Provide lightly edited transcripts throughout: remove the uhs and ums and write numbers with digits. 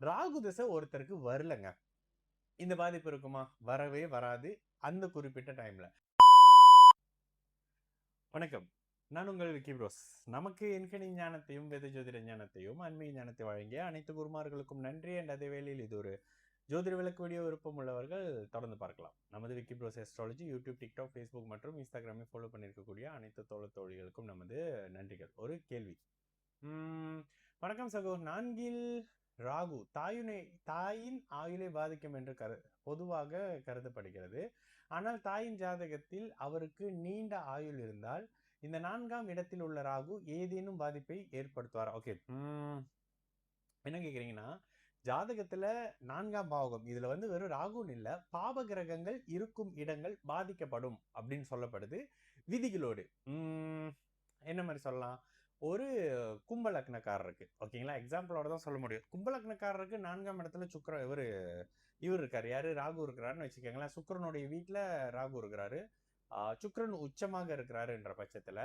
ராகு திசை ஒருத்தருக்கு வரலங்க. இந்த பாதிப்பு இருக்குமா? வரவே வராது அந்த குறிப்பிட்ட டைம்ல. வணக்கம். நான் உங்கள் விக்கி ப்ரோஸ். நமக்கு எண்கணி ஞானத்தையும், வேத ஜோதிட ஞானத்தையும், ஆன்மீக ஞானத்தை வழங்கிய அனைத்து குருமார்களுக்கும் நன்றி. அண்ட் அதே வேளையில் இது ஒரு ஜோதிட விளக்கு வீடியோ விருப்பம் உள்ளவர்கள் தொடர்ந்து பார்க்கலாம். நமது Vicky Bros astrology YouTube, TikTok, Facebook மற்றும் இன்ஸ்டாகிராமை ஃபாலோ பண்ணியிருக்கக்கூடிய அனைத்து தோழிகளுக்கும் நமது நன்றிகள். ஒரு கேள்வி. வணக்கம் சகோ. 4ல் ராகு தாயின் ஆயுளை பாதிக்கும் என்று பொதுவாக கருதப்படுகிறது. ஆனால் தாயின் ஜாதகத்தில் அவருக்கு நீண்ட ஆயுள் இருந்தால் இந்த 4ஆம் இடத்தில் உள்ள ராகு ஏதேனும் பாதிப்பை ஏற்படுத்துவார்? ஓகே, என்ன கேக்குறீங்கன்னா, ஜாதகத்துல 4ஆம் பாவகம், இதுல வெறும் ராகுன்னு இல்ல, பாப கிரகங்கள் இருக்கும் இடங்கள் பாதிக்கப்படும் அப்படின்னு சொல்லப்படுது விதிகளோடு. என்ன மாதிரி சொல்லலாம்? ஒரு கும்ப லக்னக்காரருக்கு, ஓகேங்களா, எக்ஸாம்பிளோட தான் சொல்ல முடியும். கும்ப லக்னக்காரருக்கு 4ஆம் இடத்துல இவர் இருக்காரு. யாரு? ராகு இருக்கிறாருன்னு வச்சுக்கோங்களேன். சுக்கிரனுடைய வீட்டுல ராகு இருக்கிறாரு. சுக்கிரன் உச்சமாக இருக்கிறாரு என்ற பட்சத்துல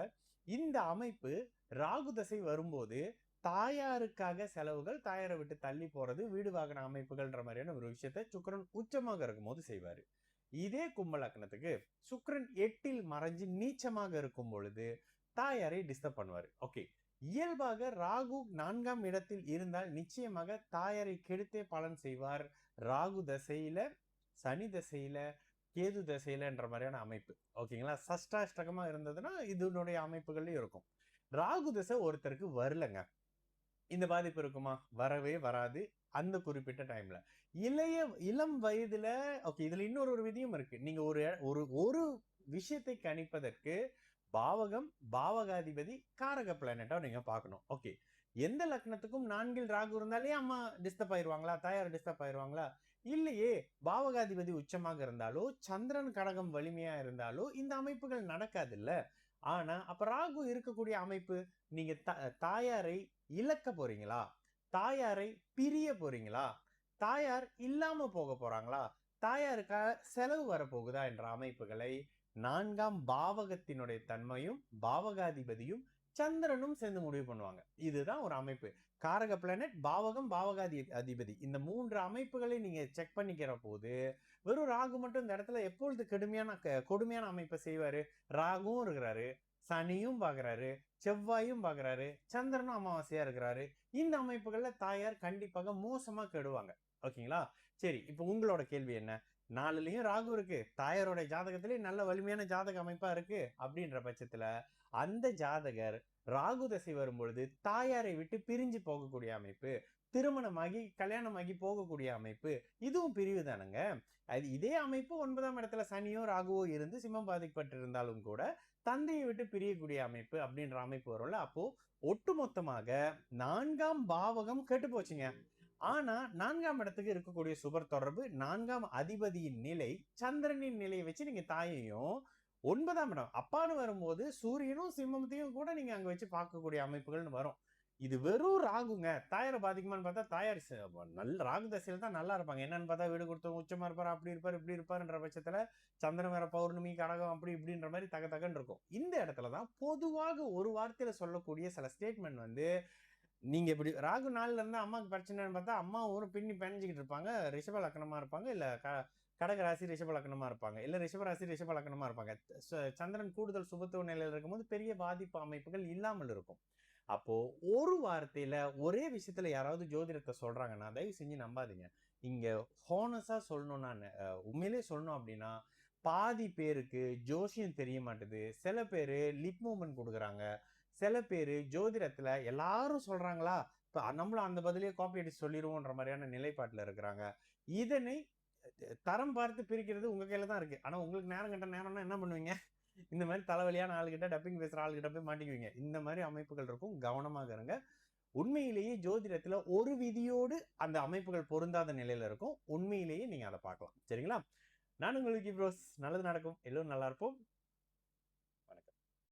இந்த அமைப்பு ராகு தசை வரும்போது தாயாருக்காக செலவுகள், தாயாரை விட்டு தள்ளி போறது, வீடு வாகன அமைப்புகள்ன்ற மாதிரியான ஒரு விஷயத்த சுக்கிரன் உச்சமாக இருக்கும் போது செய்வாரு. இதே கும்ப லக்னத்துக்கு சுக்கிரன் 8ல் மறைஞ்சு நீச்சமாக இருக்கும் பொழுது தாயாரை டிஸ்டர்ப் பண்ணுவாரு. ஓகே, இயல்பாக ராகு 4ஆம் இடத்தில் இருந்தால் நிச்சயமாக தாயாரை கெடுத்தே பலன் செய்வார். ராகு தசையில, சனி தசையில, கேது தசையிலன்ற மாதிரியான அமைப்பு, ஓகேங்களா. சஷ்டாஷ்டகமா இருந்ததுன்னா இதனுடைய அமைப்புகள்லயும் இருக்கும். ராகு தசை ஒருத்தருக்கு வரலங்க. இந்த பாதிப்பு இருக்குமா? வரவே வராது அந்த குறிப்பிட்ட டைம்ல. இளம் வயதுல, ஓகே, இதுல இன்னொரு விதியும் இருக்கு. நீங்க ஒரு விஷயத்தை கணிப்பதற்கு பாவகம், பாவகாதிபதி, காரக பிளானட்டா நீங்க பார்க்கணும். ஓகே, எந்த லக்னத்துக்கும் 4ல் ராகு இருந்தாலே அம்மா டிஸ்டர்ப் ஆயிருவாங்களா? தாயார் டிஸ்டர்ப் ஆயிருவாங்களா? இல்லையே. பாவகாதிபதி உச்சமாக இருந்தாலோ, சந்திரன் கடகம் வலிமையா இருந்தாலோ இந்த அமைப்புகள் நடக்காது இல்ல. ஆனா அப்ப ராகு இருக்கக்கூடிய அமைப்பு, நீங்க தாயாரை இழக்க போறீங்களா? தாயாரை பிரிய போறீங்களா? தாயார் இல்லாம போக போறாங்களா? தாயாருக்காக செலவு வரப்போகுதா என்ற அமைப்புகளை 4ஆம் பாவகத்தினுடைய தன்மையும் பாவகாதிபதியும் சந்திரனும் சேர்ந்து முடிவு பண்ணுவாங்க. இதுதான் ஒரு அமைப்பு. காரக பிளானட், பாவகம், அதிபதி, இந்த 3 அமைப்புகளை நீங்க செக் பண்ணிக்கிற போது வெறும் ராகு மட்டும் இந்த இடத்துல எப்பொழுது கொடுமையான அமைப்பை செய்வாரு? ராகுவும் இருக்கிறாரு, சனியும் பாக்குறாரு, செவ்வாயும் பாக்குறாரு, சந்திரனும் அமாவாசையா இருக்கிறாரு. இந்த அமைப்புகள்ல தாயார் கண்டிப்பாக மோசமா கெடுவாங்க. ஓகேங்களா? சரி, இப்ப உங்களோட கேள்வி என்ன? 4லயும் ராகு இருக்கு, தாயாரோட ஜாதகத்திலே நல்ல வலிமையான ஜாதக அமைப்பா இருக்கு அப்படின்ற பட்சத்துல அந்த ஜாதகர் ராகு தசை வரும்பொழுது தாயாரை விட்டு பிரிஞ்சு போகக்கூடிய அமைப்பு, திருமணமாகி கல்யாணமாகி போகக்கூடிய அமைப்பு, இதுவும் பிரிவு தானுங்க. இதே அமைப்பு 9ஆம் இடத்துல சனியோ ராகுவோ இருந்து சிம்மம் பாதிக்கப்பட்டிருந்தாலும் கூட தந்தையை விட்டு பிரியக்கூடிய அமைப்பு அப்படின்ற அமைப்பு வரும்ல. அப்போ ஒட்டுமொத்தமாக 4ஆம் பாவகம் கெட்டு போச்சுங்க. ஆனா 4ஆம் இடத்துக்கு இருக்கக்கூடிய சுபர் தொடர்பு, 4ஆம் அதிபதியின் நிலை, சந்திரனின் நிலையை வச்சு நீங்க தாயையும், 9ஆம் இடம் அப்பான்னு வரும்போது சூரியனும் சிம்மத்தையும் கூட நீங்க அங்க வச்சு பார்க்கக்கூடிய அமைப்புகள்னு வரும். இது வெறும் ராகுங்க. தாயாரை பாதிக்குமான்னு பார்த்தா தாயார் நல்ல ராகு தசையில தான் நல்லா இருப்பாங்க. என்னன்னு பார்த்தா வீடு கொடுத்து உச்சமா இருப்பாரு, அப்படி இருப்பாரு, இப்படி இருப்பாருன்ற பட்சத்துல சந்திரன் வேற பௌர்ணமி, கடகம், அப்படி இப்படின்ற மாதிரி தகன்னு இருக்கும். இந்த இடத்துலதான் பொதுவாக ஒரு வார்த்தையில சொல்லக்கூடிய சில ஸ்டேட்மெண்ட் நீங்க இப்படி ராகு 4ல இருந்தா அம்மாவுக்கு பிரச்சனைன்னு பார்த்தா அம்மா ஒரு பின்னி பெஞ்சிக்கிட்டு இருப்பாங்க, ரிஷப லக்னமா இருப்பாங்க, இல்ல கடக ராசி ரிஷப லக்னமா இருப்பாங்க, இல்ல ரிஷப ராசி ரிஷப லக்னமா இருப்பாங்க. சந்திரன் கூடுதல் சுபத்துவ நிலையில இருக்கும்போது பெரிய பாதிப்பு அமைப்புகள் இல்லாமல் இருக்கும். அப்போ ஒரு வார்த்தையில ஒரே விஷயத்துல யாராவது ஜோதிடத்தை சொல்றாங்கன்னா தயவு செஞ்சு நம்பாதீங்க. இங்க ஹோனஸா சொல்லணும்னா, உண்மையிலே சொல்லணும் அப்படின்னா, பாதி பேருக்கு ஜோசியம் தெரிய மாட்டுது. சில பேரு லிப் மூமெண்ட் கொடுக்குறாங்க. சில பேரு ஜோதிடத்துல எல்லாரும் சொல்றாங்களா, இப்ப நம்மளும் அந்த பதிலே காப்பி அடிச்சு சொல்லிடுவோன்ற மாதிரியான நிலைப்பாட்டுல இருக்கிறாங்க. இதனை தரம் பார்த்து பிரிக்கிறது உங்க கையில தான் இருக்கு. ஆனா உங்களுக்கு நேரம் கட்ட நேரம்னா என்ன பண்ணுவீங்க? இந்த மாதிரி தலைவலியான ஆளுகிட்ட, டப்பிங் பேசுற ஆளுகிட்ட போய் மாட்டிக்குவீங்க. இந்த மாதிரி அமைப்புகள் இருக்கும். கவனமாக இருங்க. உண்மையிலேயே ஜோதிடத்துல ஒரு விதியோடு அந்த அமைப்புகள் பொருந்தாத நிலையில இருக்கும். உண்மையிலேயே நீங்க அதை பார்க்கலாம். சரிங்களா? நான் உங்களுக்கு ப்ரோஸ். நல்லது நடக்கும். எல்லோரும் நல்லா இருப்போம்.